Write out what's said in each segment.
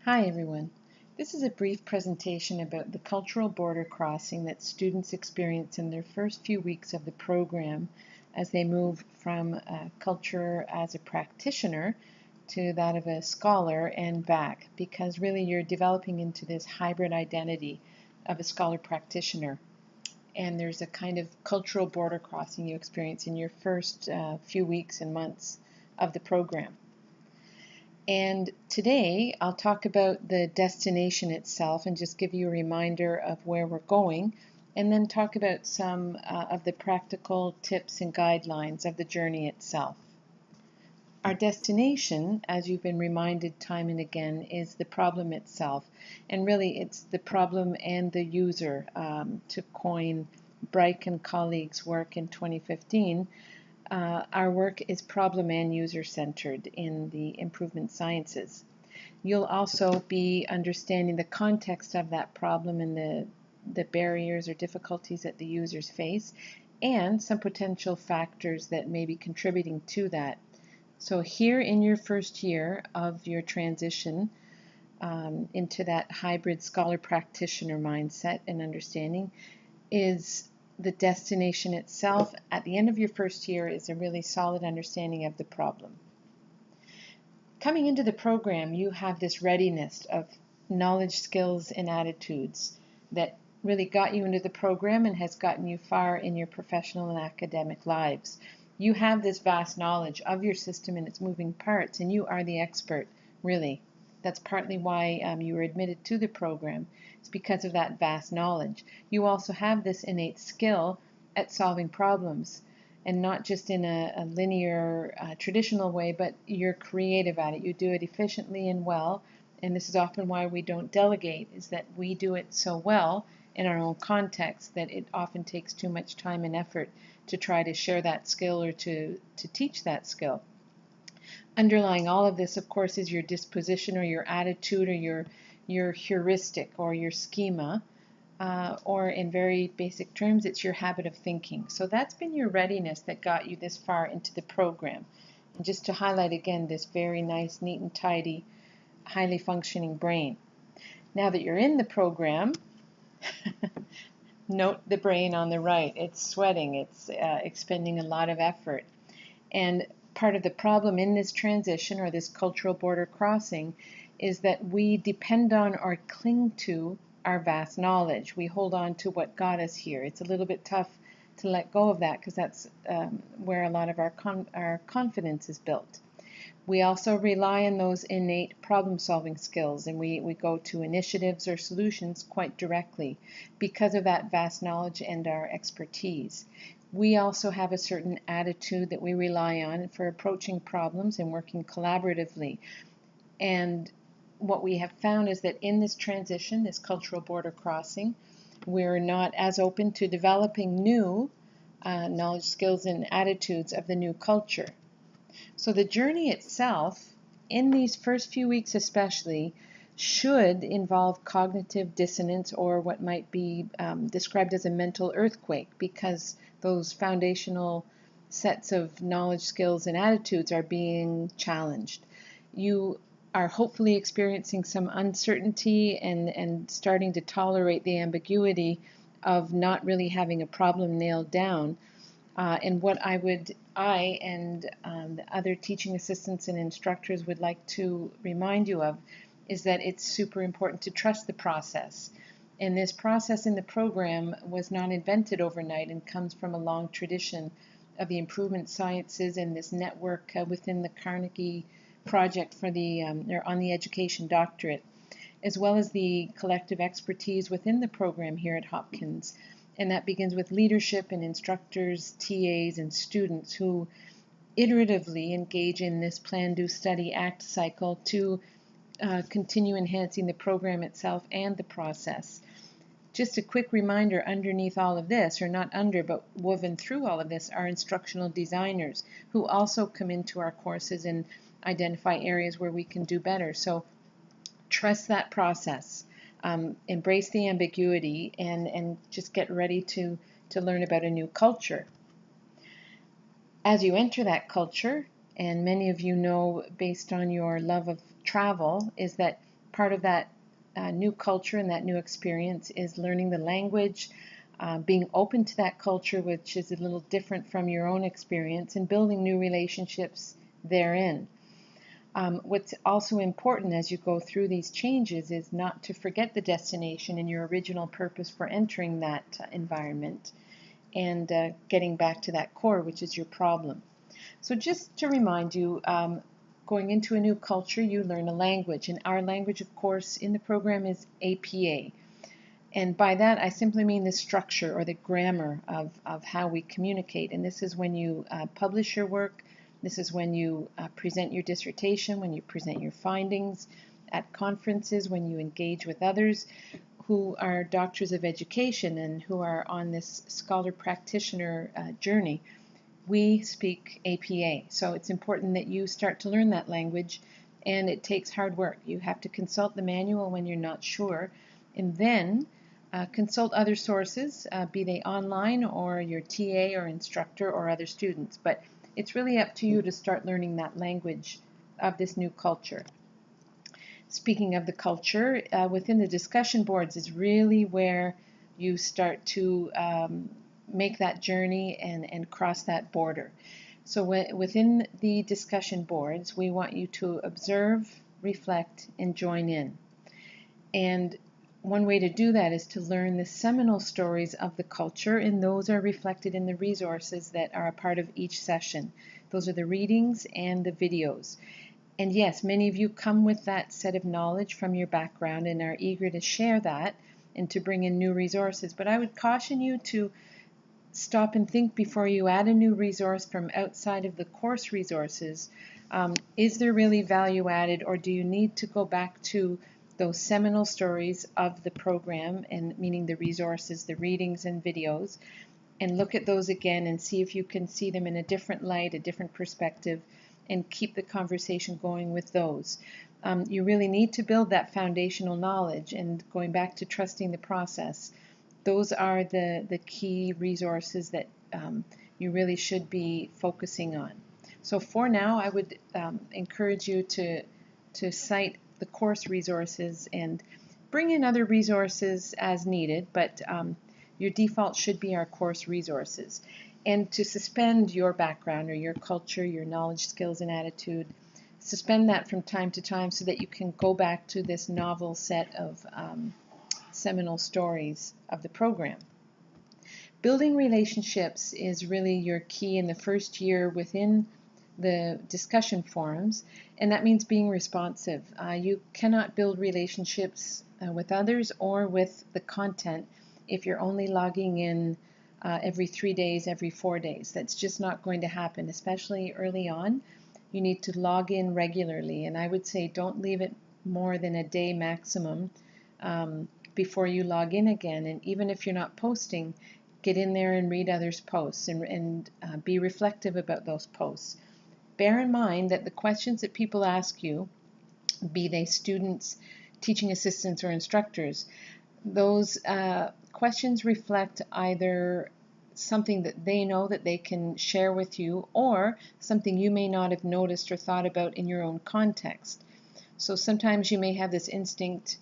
Hi everyone. This is a brief presentation about the cultural border crossing that students experience in their first few weeks of the program as they move from culture as a practitioner to that of a scholar and back, because really you're developing into this hybrid identity of a scholar-practitioner. And there's a kind of cultural border crossing you experience in your first few weeks and months of the program. And today I'll talk about the destination itself and just give you a reminder of where we're going, and then talk about some of the practical tips and guidelines of the journey itself. Our destination, as you've been reminded time and again, is the problem itself. And really it's the problem and the user, to coin Bright and colleagues' work in 2015. Our work is problem and user-centered in the improvement sciences. You'll also be understanding the context of that problem and the barriers or difficulties that the users face, and some potential factors that may be contributing to that. So here in your first year of your transition into that hybrid scholar-practitioner mindset and understanding is the destination itself. At the end of your first year is a really solid understanding of the problem. Coming into the program, you have this readiness of knowledge, skills, and attitudes that really got you into the program and has gotten you far in your professional and academic lives. You have this vast knowledge of your system and its moving parts, and you are the expert, really. That's partly why you were admitted to the program. It's because of that vast knowledge. You also have this innate skill at solving problems, and not just in a linear, traditional way, but you're creative at it. You do it efficiently and well, and this is often why we don't delegate, is that we do it so well in our own context that it often takes too much time and effort to try to share that skill or to teach that skill. Underlying all of this, of course, is your disposition or your attitude or your heuristic or your schema, or in very basic terms, it's your habit of thinking. So that's been your readiness that got you this far into the program. And just to highlight again, this very nice, neat and tidy, highly functioning brain. Now that you're in the program, note the brain on the right. It's sweating, it's expending a lot of effort. And part of the problem in this transition or this cultural border crossing is that we depend on or cling to our vast knowledge. We hold on to what got us here. It's a little bit tough to let go of that because that's where a lot of our confidence is built. We also rely on those innate problem-solving skills, and we go to initiatives or solutions quite directly because of that vast knowledge and our expertise. We also have a certain attitude that we rely on for approaching problems and working collaboratively. And what we have found is that in this transition, this cultural border crossing, we're not as open to developing new knowledge, skills, and attitudes of the new culture. So the journey itself, in these first few weeks especially, should involve cognitive dissonance, or what might be described as a mental earthquake, because those foundational sets of knowledge, skills, and attitudes are being challenged. You are hopefully experiencing some uncertainty and starting to tolerate the ambiguity of not really having a problem nailed down. And what I and the other teaching assistants and instructors would like to remind you of is that it's super important to trust the process. And this process in the program was not invented overnight and comes from a long tradition of the improvement sciences and this network within the Carnegie project for on the education doctorate, as well as the collective expertise within the program here at Hopkins. And that begins with leadership and instructors, TAs, and students who iteratively engage in this plan, do, study, act cycle to continue enhancing the program itself and the process. Just a quick reminder, underneath all of this, or not under, but woven through all of this, are instructional designers who also come into our courses and identify areas where we can do better. So trust that process. Embrace the ambiguity and just get ready to learn about a new culture. As you enter that culture, and many of you know based on your love of travel, is that part of that new culture and that new experience is learning the language, being open to that culture, which is a little different from your own experience, and building new relationships therein. What's also important as you go through these changes is not to forget the destination and your original purpose for entering that environment, and getting back to that core, which is your problem. So just to remind you, going into a new culture, you learn a language, and our language, of course, in the program is APA. And by that, I simply mean the structure or the grammar of how we communicate. And this is when you publish your work. This is when you present your dissertation, when you present your findings at conferences, when you engage with others who are doctors of education and who are on this scholar-practitioner journey. We speak APA, so it's important that you start to learn that language, and it takes hard work. You have to consult the manual when you're not sure, and then consult other sources, be they online or your TA or instructor or other students. But it's really up to you to start learning that language of this new culture. Speaking of the culture, within the discussion boards is really where you start to make that journey and cross that border. So within the discussion boards, we want you to observe, reflect, and join in. And one way to do that is to learn the seminal stories of the culture, and those are reflected in the resources that are a part of each session. Those are the readings and the videos. And yes, many of you come with that set of knowledge from your background and are eager to share that and to bring in new resources. But I would caution you to stop and think before you add a new resource from outside of the course resources. Is there really value added, or do you need to go back to those seminal stories of the program, and meaning the resources, the readings and videos, and look at those again and see if you can see them in a different light, a different perspective, and keep the conversation going with those. You really need to build that foundational knowledge, and going back to trusting the process, those are the key resources that you really should be focusing on. So for now, I would encourage you to cite the course resources and bring in other resources as needed, but your default should be our course resources. And to suspend your background or your culture, your knowledge, skills, and attitude, suspend that from time to time so that you can go back to this novel set of seminal stories of the program. Building relationships is really your key in the first year within the discussion forums, and that means being responsive. You cannot build relationships with others or with the content if you're only logging in every 3 days, every 4 days. That's just not going to happen, especially early on. You need to log in regularly, and I would say don't leave it more than a day maximum before you log in again. And even if you're not posting, get in there and read others' posts and be reflective about those posts. Bear in mind that the questions that people ask you, be they students, teaching assistants, or instructors, those questions reflect either something that they know that they can share with you, or something you may not have noticed or thought about in your own context. So sometimes you may have this instinct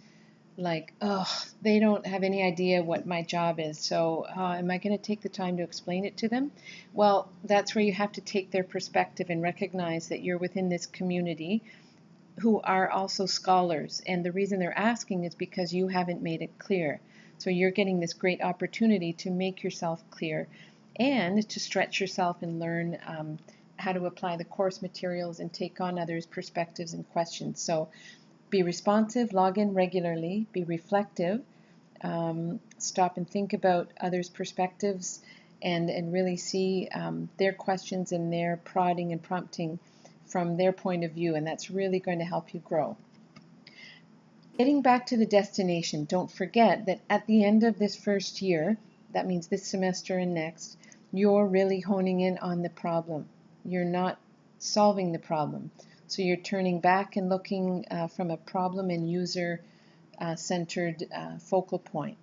like, oh, they don't have any idea what my job is, so am I going to take the time to explain it to them? Well, that's where you have to take their perspective and recognize that you're within this community who are also scholars, and the reason they're asking is because you haven't made it clear. So you're getting this great opportunity to make yourself clear and to stretch yourself and learn how to apply the course materials and take on others' perspectives and questions. So be responsive, log in regularly, be reflective, stop and think about others' perspectives, and really see their questions and their prodding and prompting from their point of view, and that's really going to help you grow. Getting back to the destination, don't forget that at the end of this first year, that means this semester and next, you're really honing in on the problem. You're not solving the problem. So you're turning back and looking from a problem and user-centered focal point.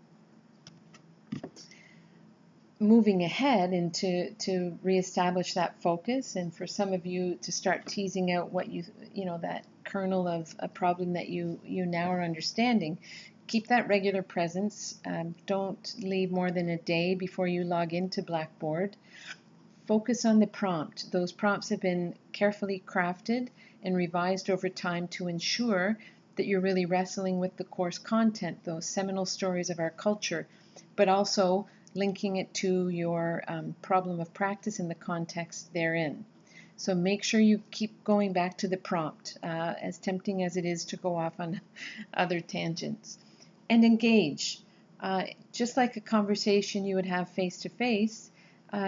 Moving ahead and to reestablish that focus, and for some of you to start teasing out what you know, that kernel of a problem that you now are understanding, keep that regular presence. Don't leave more than a day before you log into Blackboard. Focus on the prompt. Those prompts have been carefully crafted and revised over time to ensure that you're really wrestling with the course content, those seminal stories of our culture, but also linking it to your problem of practice in the context therein. So make sure you keep going back to the prompt, as tempting as it is to go off on other tangents. And engage. Just like a conversation you would have face-to-face,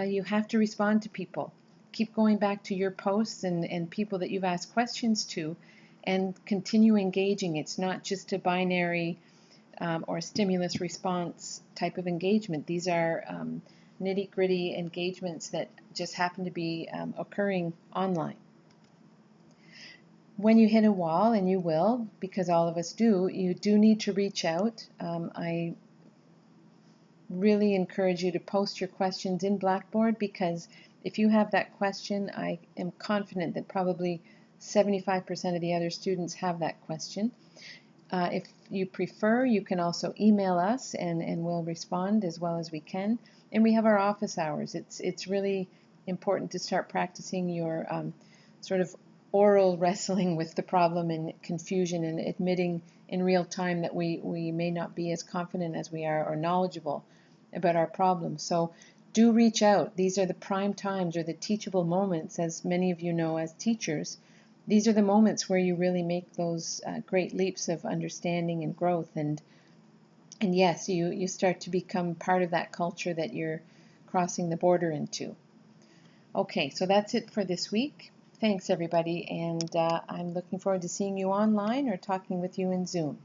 you have to respond to people. Keep going back to your posts and people that you've asked questions to, and continue engaging. It's not just a binary or stimulus response type of engagement. These are nitty-gritty engagements that just happen to be occurring online. When you hit a wall, and you will, because all of us do, you do need to reach out. I really encourage you to post your questions in Blackboard, because if you have that question, I am confident that probably 75% of the other students have that question. If you prefer, you can also email us, and we'll respond as well as we can. And we have our office hours. It's really important to start practicing your sort of oral wrestling with the problem and confusion, and admitting in real time that we may not be as confident as we are or knowledgeable about our problem. So do reach out. These are the prime times, or the teachable moments, as many of you know as teachers. These are the moments where you really make those great leaps of understanding and growth, and yes, you start to become part of that culture that you're crossing the border into. Okay, so that's it for this week. Thanks everybody, and I'm looking forward to seeing you online or talking with you in Zoom.